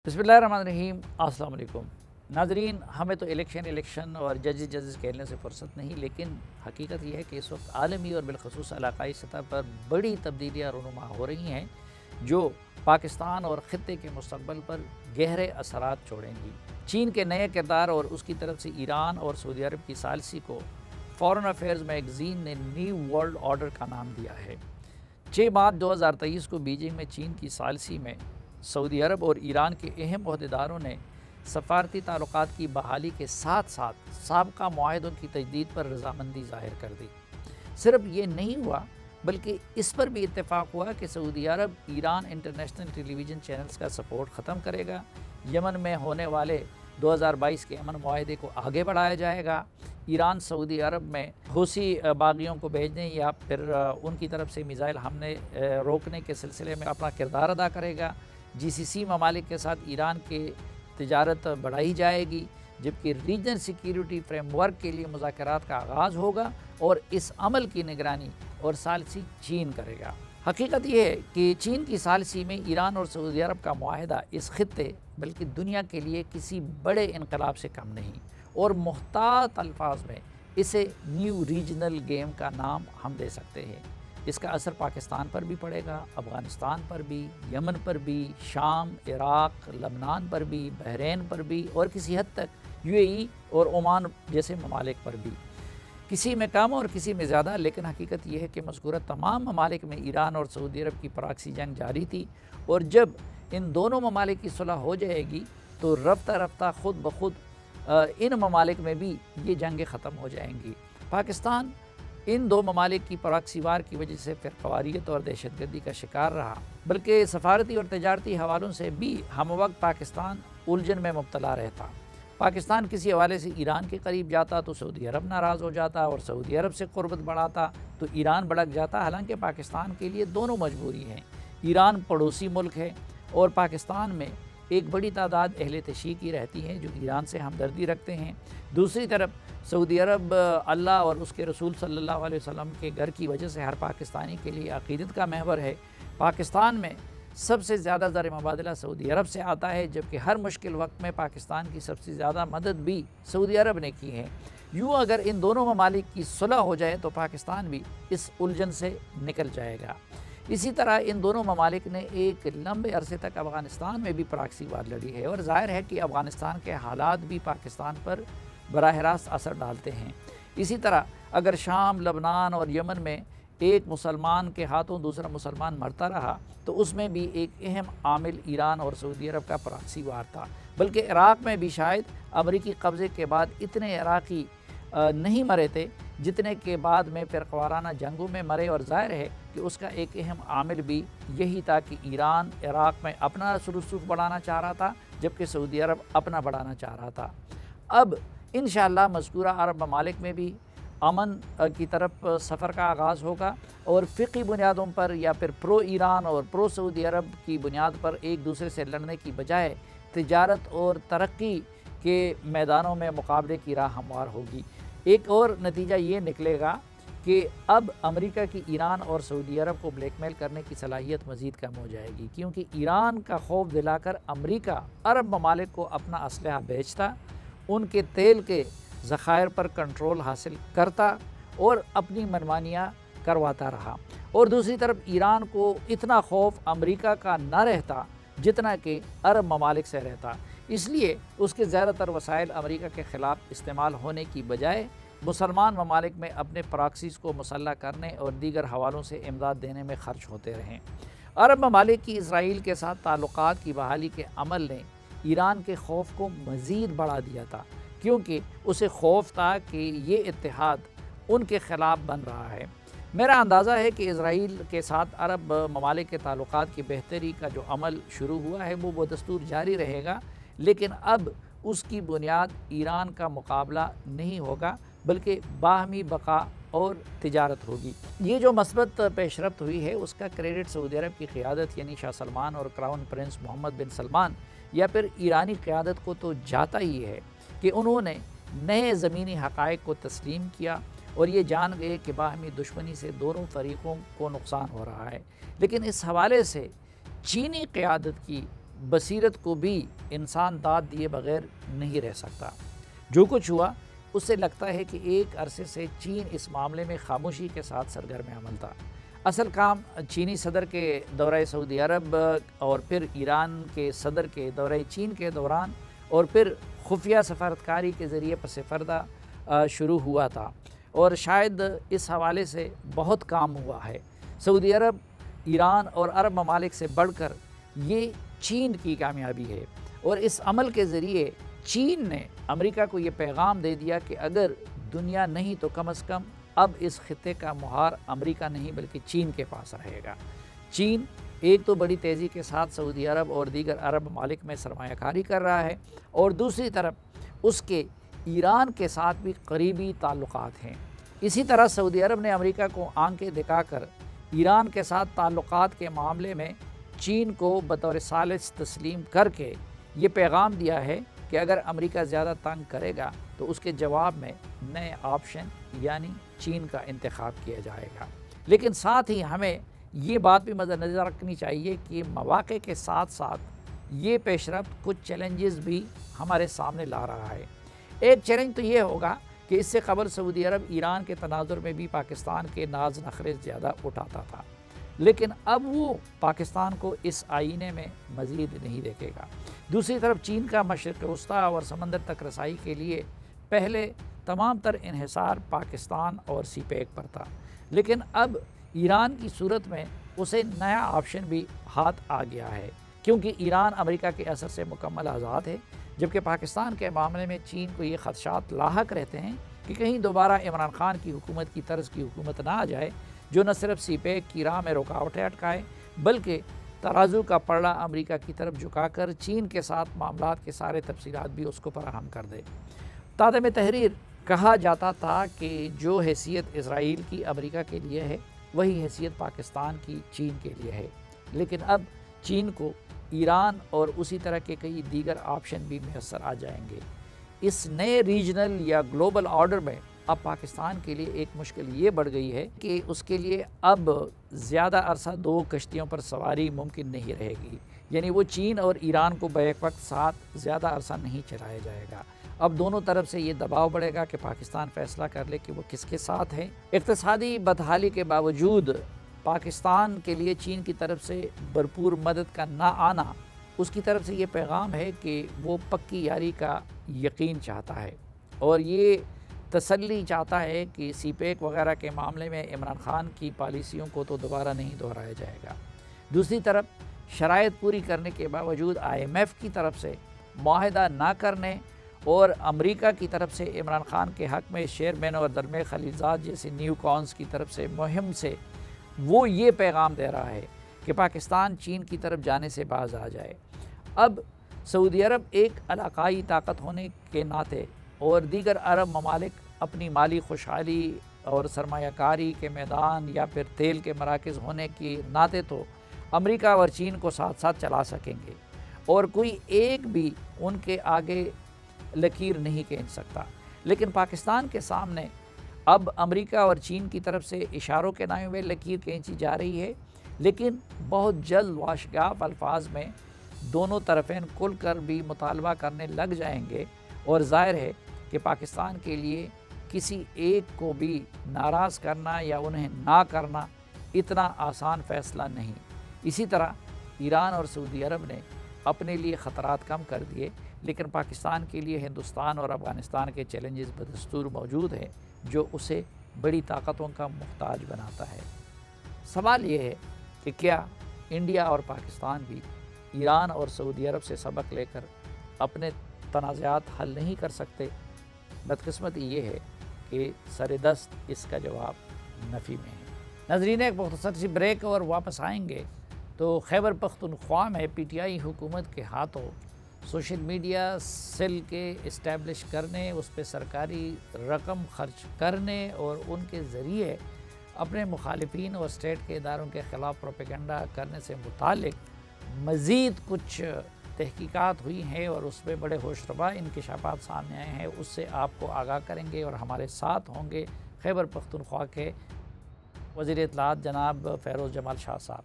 बिस्मिल्लाहिर्रहमानिर्रहीम। अस्सलाम वालेकुम नाज़रीन, हमें तो इलेक्शन और जजेस कहने से फ़ुर्सत नहीं, लेकिन हकीकत यह है कि इस वक्त आलमी और बिलखसूस इलाक़ाई सतह पर बड़ी तब्दीलियाँ रूनुमा हो रही हैं जो पाकिस्तान और ख़ित्ते के मुस्तक़बल पर गहरे असरात छोड़ेंगी। चीन के नए किरदार और उसकी तरफ से ईरान और सऊदी अरब की सालसी को फ़ॉरेन अफेयर्स मैगज़ीन ने न्यू वर्ल्ड ऑर्डर का नाम दिया है। 6 मार्च 2023 को बीजिंग में चीन की सालसी में सऊदी अरब और ईरान के अहम ओहदेदारों ने सफ़ारती ताल्लुकात की बहाली के साथ साथ साबका मुआहदों की तजदीद पर रज़ामंदी ज़ाहिर कर दी। सिर्फ ये नहीं हुआ बल्कि इस पर भी इत्तेफाक हुआ कि सऊदी अरब ईरान इंटरनेशनल टेलीविज़न चैनल्स का सपोर्ट ख़त्म करेगा, यमन में होने वाले 2022 के अमन मुआहदे को आगे बढ़ाया जाएगा, ईरान सऊदी अरब में हूसी बागियों को भेजने या फिर उनकी तरफ से मिसाइल हमले रोकने के सिलसिले में अपना किरदार अदा करेगा, जीसीसी ममालिक के साथ ईरान की तिजारत बढ़ाई जाएगी, जबकि रीजनल सिक्योरिटी फ्रेमवर्क के लिए मुज़ाकरात का आगाज़ होगा और इस अमल की निगरानी और सालसी चीन करेगा। हकीकत यह है कि चीन की सालसी में ईरान और सऊदी अरब का मुआहदा इस खित्ते बल्कि दुनिया के लिए किसी बड़े इनकलाब से कम नहीं, और मुख्तात अल्फाज में इसे न्यू रीजनल गेम का नाम हम दे सकते हैं। इसका असर पाकिस्तान पर भी पड़ेगा, अफ़गानिस्तान पर भी, यमन पर भी, शाम, इराक़, लबनान पर भी, बहरीन पर भी और किसी हद तक यूएई और ओमान जैसे ममालिक पर भी, किसी में कम और किसी में ज़्यादा। लेकिन हकीकत यह है कि मज़कूरा तमाम ममालिक में ईरान और सऊदी अरब की प्रॉक्सी जंग जारी थी, और जब इन दोनों ममालिक की सुलह हो जाएगी तो रफ्ता रफ्ता खुद ब खुद इन ममालिक में भी ये जंगें ख़त्म हो जाएंगी। पाकिस्तान इन दो ममालिक की प्रॉक्सी वार की वजह से फ़िरक़वारियत और दहशतगर्दी का शिकार रहा, बल्कि सफारती और तजारती हवालों से भी हम वक्त पाकिस्तान उलझन में मुब्तला रहता। पाकिस्तान किसी हवाले से ईरान के करीब जाता तो सऊदी अरब नाराज़ हो जाता, और सऊदी अरब से क़ुर्बत बढ़ाता तो ईरान भड़क जाता। हालांकि पाकिस्तान के लिए दोनों मजबूरी हैं। ईरान पड़ोसी मुल्क है और पाकिस्तान में एक बड़ी तादाद अहले तशी की रहती हैं जो ईरान से हमदर्दी रखते हैं। दूसरी तरफ सऊदी अरब अल्लाह और उसके रसूल सल्लल्लाहु अलैहि वसल्लम के घर की वजह से हर पाकिस्तानी के लिए अक़ीदत का महवर है। पाकिस्तान में सबसे ज़्यादा ज़र मुबादला सऊदी अरब से आता है, जबकि हर मुश्किल वक्त में पाकिस्तान की सबसे ज़्यादा मदद भी सऊदी अरब ने की है। यूँ अगर इन दोनों ममालिक की सुलह हो जाए तो पाकिस्तान भी इस उलझन से निकल जाएगा। इसी तरह इन दोनों ममालिक ने एक लंबे अरसे तक अफ़गानिस्तान में भी प्रॉक्सी वार लड़ी है, और ज़ाहिर है कि अफ़गानिस्तान के हालात भी पाकिस्तान पर बराह रास्त असर डालते हैं। इसी तरह अगर शाम, लबनान और यमन में एक मुसलमान के हाथों दूसरा मुसलमान मरता रहा तो उसमें भी एक अहम आमिल ईरान और सऊदी अरब का प्रॉक्सी वार था। बल्कि इराक़ में भी शायद अमरीकी कब्ज़े के बाद इतने इराक़ी नहीं मरे थे जितने के बाद में फ़िरक़वाराना जंगों में मरे, और ज़ाहिर है कि उसका एक अहम आमिल भी यही था कि ईरान इराक़ में अपना रसूख बढ़ाना चाह रहा था, जबकि सऊदी अरब अपना बढ़ाना चाह रहा था। अब इंशाअल्लाह मज़कूरा अरब ममालिक में भी अमन की तरफ सफ़र का आगाज़ होगा, और फ़िक़ी बुनियादों पर या फिर प्रो ईरान और प्रो सऊदी अरब की बुनियाद पर एक दूसरे से लड़ने की बजाय तिजारत और तरक्की के मैदानों में मुकाबले की राह हमवार होगी। एक और नतीजा ये निकलेगा कि अब अमेरिका की ईरान और सऊदी अरब को ब्लैकमेल करने की सलाहियत मज़ीद कम हो जाएगी, क्योंकि ईरान का खौफ दिलाकर अमेरिका अरब ममालिक को अपना असलहा बेचता, उनके तेल के ज़ख़ायर पर कंट्रोल हासिल करता और अपनी मनमानियाँ करवाता रहा। और दूसरी तरफ ईरान को इतना खौफ अमेरिका का न रहता जितना कि अरब ममालिक से रहता, इसलिए उसके ज़्यादातर वसाइल अमेरिका के ख़िलाफ़ इस्तेमाल होने की बजाय मुसलमान ममालिक में अपने प्रॉक्सीज़ को मुसल्लह करने और दीगर हवालों से इमदाद देने में ख़र्च होते रहें। अरब ममालिक की इसराइल के साथ ताल्लुकात की बहाली के अमल ने ईरान के खौफ को मज़ीद बढ़ा दिया था, क्योंकि उसे खौफ था कि ये इत्तेहाद उनके ख़िलाफ़ बन रहा है। मेरा अंदाज़ा है कि इसराइल के साथ अरब ममालिक के ताल्लुकात की बेहतरी का जो अमल शुरू हुआ है वो दस्तूर जारी रहेगा, लेकिन अब उसकी बुनियाद ईरान का मुकाबला नहीं होगा बल्कि बाहमी बका और तिजारत होगी। ये जो मस्बत पेशरफ्त हुई है उसका क्रेडिट सऊदी अरब की क़ियादत यानी शाह सलमान और क्राउन प्रिंस मोहम्मद बिन सलमान या फिर ईरानी क़ियादत को तो जाता ही है कि उन्होंने नए ज़मीनी हक़ाइक़ को तस्लीम किया और ये जान गए कि बाहमी दुश्मनी से दोनों फरीक़ों को नुकसान हो रहा है। लेकिन इस हवाले से चीनी क़यादत की बसीरत को भी इंसान दाद दिए बगैर नहीं रह सकता। जो कुछ हुआ उससे लगता है कि एक अरसे से चीन इस मामले में खामोशी के साथ सरगर्म अमल था। असल काम चीनी सदर के दौरे सऊदी अरब और फिर ईरान के सदर के दौरे चीन के दौरान और फिर खुफिया सफारतकारी के ज़रिए पस पर्दा शुरू हुआ था और शायद इस हवाले से बहुत काम हुआ है। सऊदी अरब, ईरान और अरब ममालिक से बढ़कर ये चीन की कामयाबी है और इस अमल के ज़रिए चीन ने अमेरिका को ये पैगाम दे दिया कि अगर दुनिया नहीं तो कम अज़ कम अब इस खित्ते का मुहार अमेरिका नहीं बल्कि चीन के पास रहेगा। चीन एक तो बड़ी तेज़ी के साथ सऊदी अरब और दीगर अरब ममालिक में सरमायाकारी कर रहा है और दूसरी तरफ उसके ईरान के साथ भी करीबी ताल्लुकात हैं। इसी तरह सऊदी अरब ने अमेरिका को आंखें दिखाकर ईरान के साथ ताल्लुकात के मामले में चीन को बतौर सालिस तस्लीम करके ये पैगाम दिया है कि अगर अमेरिका ज़्यादा तंग करेगा तो उसके जवाब में नए ऑप्शन यानी चीन का इंतखाब किया जाएगा। लेकिन साथ ही हमें ये बात भी मद्देनज़र रखनी चाहिए कि मौक़े के साथ साथ ये पेशरफ्त कुछ चैलेंजेस भी हमारे सामने ला रहा है। एक चैलेंज तो ये होगा कि इससे कबल सऊदी अरब ईरान के तनाजुर में भी पाकिस्तान के नाज नखरे ज़्यादा उठाता था, लेकिन अब वो पाकिस्तान को इस आईने में मज़ीद नहीं देखेगा। दूसरी तरफ चीन का मशरिक़ वस्ता और समंदर तक रसाई के लिए पहले तमाम तर इन्हिसार पाकिस्तान और सीपेक पर था, लेकिन अब ईरान की सूरत में उसे नया ऑप्शन भी हाथ आ गया है, क्योंकि ईरान अमेरिका के असर से मुकम्मल आज़ाद है, जबकि पाकिस्तान के मामले में चीन को ये खदशात लाहक रहते हैं कि कहीं दोबारा इमरान खान की हुकूमत की तर्ज की हुकूमत ना आ जाए, जो न सिर्फ सीपेक की राह में रुकावटें अटकाए बल्कि तराजू का पलड़ा अमेरिका की तरफ झुकाकर चीन के साथ मामलात के सारे तफसीलात भी उसको फराहम कर दे। तादम तहरीर कहा जाता था कि जो हैसियत इसराइल की अमेरिका के लिए है वही हैसियत पाकिस्तान की चीन के लिए है, लेकिन अब चीन को ईरान और उसी तरह के कई दीगर ऑप्शन भी मैसर आ जाएंगे। इस नए रीजनल या ग्लोबल ऑर्डर में अब पाकिस्तान के लिए एक मुश्किल ये बढ़ गई है कि उसके लिए अब ज़्यादा अरसा दो कश्तियों पर सवारी मुमकिन नहीं रहेगी, यानी वो चीन और ईरान को बैक वक्त साथ ज़्यादा अरसा नहीं चलाया जाएगा। अब दोनों तरफ से ये दबाव बढ़ेगा कि पाकिस्तान फ़ैसला कर ले कि वो किसके साथ है। इक़्तिसादी बदहाली के बावजूद पाकिस्तान के लिए चीन की तरफ से भरपूर मदद का ना आना उसकी तरफ से ये पैगाम है कि वो पक्की यारी का यकीन चाहता है और ये तसल्ली चाहता है कि सीपेक वगैरह के मामले में इमरान खान की पॉलिसियों को तो दोबारा नहीं दोहराया जाएगा। दूसरी तरफ शराइत पूरी करने के बावजूद IMF की तरफ से मुआहदा ना करने और अमेरिका की तरफ से इमरान खान के हक़ में शेयरमैन और दरमे खलीजात जैसे न्यू कॉन्स की तरफ से मुहिम से वो ये पैगाम दे रहा है कि पाकिस्तान चीन की तरफ जाने से बाज आ जाए। अब सऊदी अरब एक इलाकाई ताकत होने के नाते और दीगर अरब ममालिक अपनी माली खुशहाली और सरमायाकारी के मैदान या फिर तेल के मराकज़ होने के नाते तो अमेरिका और चीन को साथ साथ चला सकेंगे और कोई एक भी उनके आगे लकीर नहीं खींच सकता। लेकिन पाकिस्तान के सामने अब अमेरिका और चीन की तरफ से इशारों के नाम में लकीर खींची जा रही है, लेकिन बहुत जल्द वाशगाफ अल्फाज में दोनों तरफ़ें खुल कर भी मुतालबा करने लग जाएंगे और ज़ाहिर है कि पाकिस्तान के लिए किसी एक को भी नाराज़ करना या उन्हें ना करना इतना आसान फ़ैसला नहीं। इसी तरह ईरान और सऊदी अरब ने अपने लिए ख़तरात कम कर दिए, लेकिन पाकिस्तान के लिए हिंदुस्तान और अफ़गानिस्तान के चैलेंजेस बदस्तूर मौजूद हैं जो उसे बड़ी ताकतों का मुहताज बनाता है। सवाल ये है कि क्या इंडिया और पाकिस्तान भी ईरान और सऊदी अरब से सबक लेकर अपने तनाज़ात हल नहीं कर सकते? बदकिस्मती ये है कि सरेदस्त इसका जवाब नफ़ी में है। नाज़रीन, एक मुख्तसर सी ब्रेक और वापस आएंगे तो खैबर पख्तूनख्वा में PTI हुकूमत के हाथों सोशल मीडिया सेल के इस्टेब्लिश करने, उस पर सरकारी रकम खर्च करने और उनके ज़रिए अपने मुखालिफिन और स्टेट के इदारों के ख़िलाफ़ प्रोपेगेंडा करने से मुतालिक मज़ीद कुछ तहकीकात हुई हैं और उसमें बड़े होशरुबा इंकशाफात सामने आए हैं। उससे आपको आगाह करेंगे और हमारे साथ होंगे खैबर पख्तूनख्वा के वज़ीर इत्तलाआत जनाब फ़ैरोज़ जमाल शाह साहब।